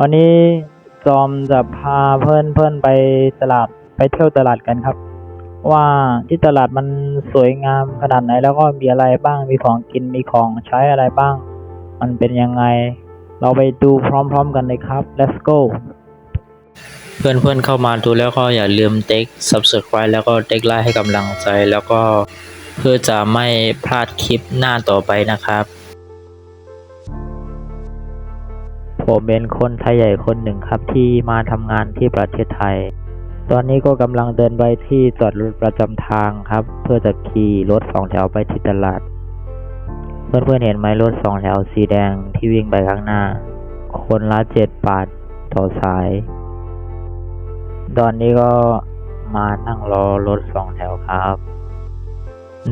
วันนี้จอมจะพาเพื่อนไปตลาดไปเที่ยวตลาดกันครับว่าที่ตลาดมันสวยงามขนาดไหนแล้วก็มีอะไรบ้างมีของกินมีของใช้อะไรบ้างมันเป็นยังไงเราไปดูพร้อมๆกันเลยครับ let's go เพื่อนๆเข้ามาดูแล้วก็อย่าลืมติ๊ก subscribe แล้วก็ติ๊กไลค์ให้กำลังใจแล้วก็เพื่อจะไม่พลาดคลิปหน้าต่อไปนะครับผมเป็นคนไทยใหญ่คนหนึ่งครับที่มาทำงานที่ประเทศไทยตอนนี้ก็กำลังเดินไปที่จอดรถประจำทางครับเพื่อจะขี่รถ2 แถวไปที่ตลาดเพื่อนๆเห็นไหมรถ2 แถวสีแดงที่วิ่งไปข้างหน้าคนละ7 บาทต่อสายตอนนี้ก็มานั่งรอรถ2 แถวครับ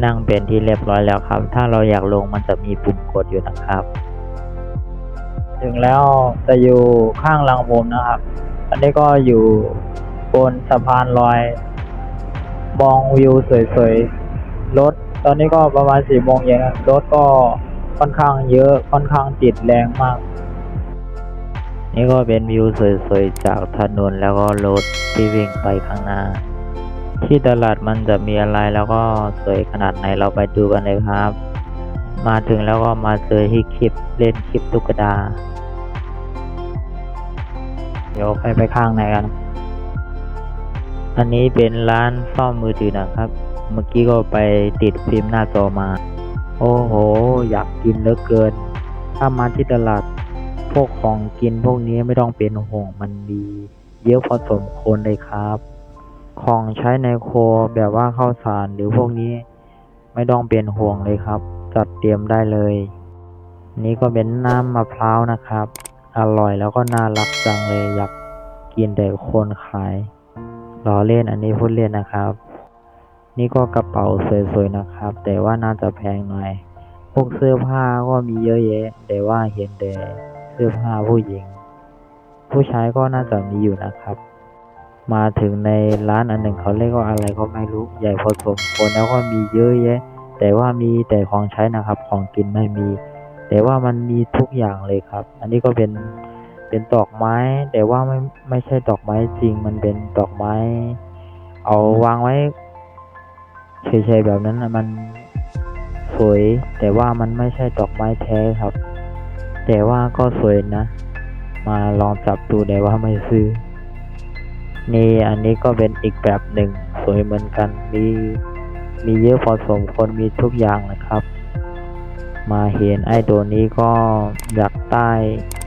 นั่งเป็นที่เรียบร้อยแล้วครับถ้าเราอยากลงมันจะมีปุ่มกดอยู่นะครับถึงแล้วจะอยู่ข้างหลังผมนะครับอันนี้ก็อยู่บนสะพานลอยมองวิวสวยๆรถตอนนี้ก็ประมาณ4 โมงเย็นรถก็ค่อนข้างเยอะค่อนข้างติดแรงมากนี่ก็เป็นวิวสวยๆจากถนนแล้วก็รถที่วิ่งไปข้างหน้าที่ตลาดมันจะมีอะไรแล้วก็สวยขนาดไหนเราไปดูกันเลยครับมาถึงแล้วก็มาเจอที่คลิปเล่นคลิปตุ๊กตาเดี๋ยวไปข้างในกันอันนี้เป็นร้านซ่อมมือถือนะครับเมื่อกี้ก็ไปติดฟิล์มหน้าจอมาโอ้โหอยากกินเหลือเกินถ้ามาที่ตลาดพวกของกินพวกนี้ไม่ต้องเป็นห่วงมันดีเยอะพอสมควรเลยครับของใช้ในครัวแบบว่าข้าวสารหรือพวกนี้ไม่ต้องเป็นห่วงเลยครับจัดเตรียมได้เลยนี่ก็เป็นน้ำมะพร้าวนะครับอร่อยแล้วก็น่ารักจังเลยอยากกินแต่คนขายล้อเล่นอันนี้พูดเล่นนะครับนี่ก็กระเป๋าสวยๆนะครับแต่ว่าน่าจะแพงหน่อยพวกเสื้อผ้าก็มีเยอะแยะแต่ว่าเห็นแต่เสื้อผ้าผู้หญิงผู้ชายก็น่าจะมีอยู่นะครับมาถึงในร้านอันหนึ่งเขาเรียกว่าอะไรก็ไม่รู้ใหญ่พอสมควรแล้วก็มีเยอะแยะแต่ว่ามีแต่ของใช้นะครับของกินไม่มีแต่ว่ามันมีทุกอย่างเลยครับอันนี้ก็เป็นดอกไม้แต่ว่าไม่ใช่ดอกไม้จริงมันเป็นดอกไม้เอาวางไว้เฉยๆแบบนั้นนะมันสวยแต่ว่ามันไม่ใช่ดอกไม้แท้ครับแต่ว่าก็สวยนะมาลองจับดูแต่ว่าไม่ซื้อนี่อันนี้ก็เป็นอีกแบบหนึ่งสวยเหมือนกันมีเยอะพอสมควรมีทุกอย่างนะครับมาเห็นไอ้ตัวนี้ก็อยากได้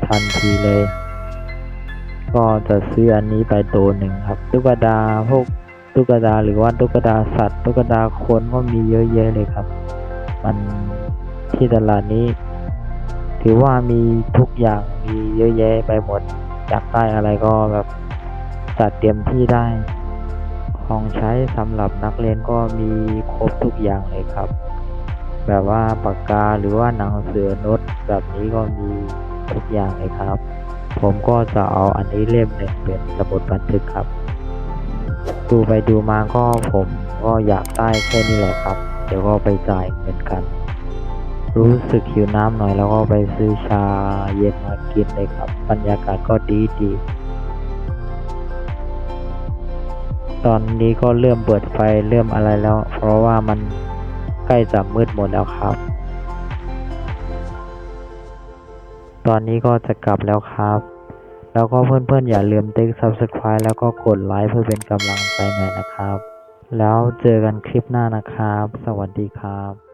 ทันทีเลยก็จะซื้ออันนี้ไปตัวหนึ่งครับตุ๊กตาพวกตุ๊กตาหรือว่าตุ๊กตาสัตว์ตุ๊กตาคนก็มีเยอะแยะเลยครับมันที่ตลาดนี้ถือว่ามีทุกอย่างมีเยอะแยะไปหมดอยากได้อะไรก็แบบจัดเตรียมที่ได้ของใช้สำหรับนักเรียนก็มีครบทุกอย่างเลยครับแบบว่าปากกาหรือว่าหนังสือโน้ตแบบนี้ก็มีทุกอย่างเลยครับผมก็จะเอาอันนี้เล่มหนึ่งเป็นสมุดบันทึกครับดูไปดูมาก็ผมก็อยากได้แค่นี้แหละครับเดี๋ยวก็ไปจ่ายเงินกันรู้สึกหิวน้ำหน่อยแล้วก็ไปซื้อชาเย็นมากินเลยครับบรรยากาศก็ดีตอนนี้ก็เริ่มเปิดไฟเริ่มอะไรแล้วเพราะว่ามันใกล้จะมืดหมดแล้วครับตอนนี้ก็จะกลับแล้วครับแล้วก็เพื่อนๆอย่าลืมติ๊ก subscribe แล้วก็กดไลค์เพื่อเป็นกำลังใจหน่อยนะครับแล้วเจอกันคลิปหน้านะครับสวัสดีครับ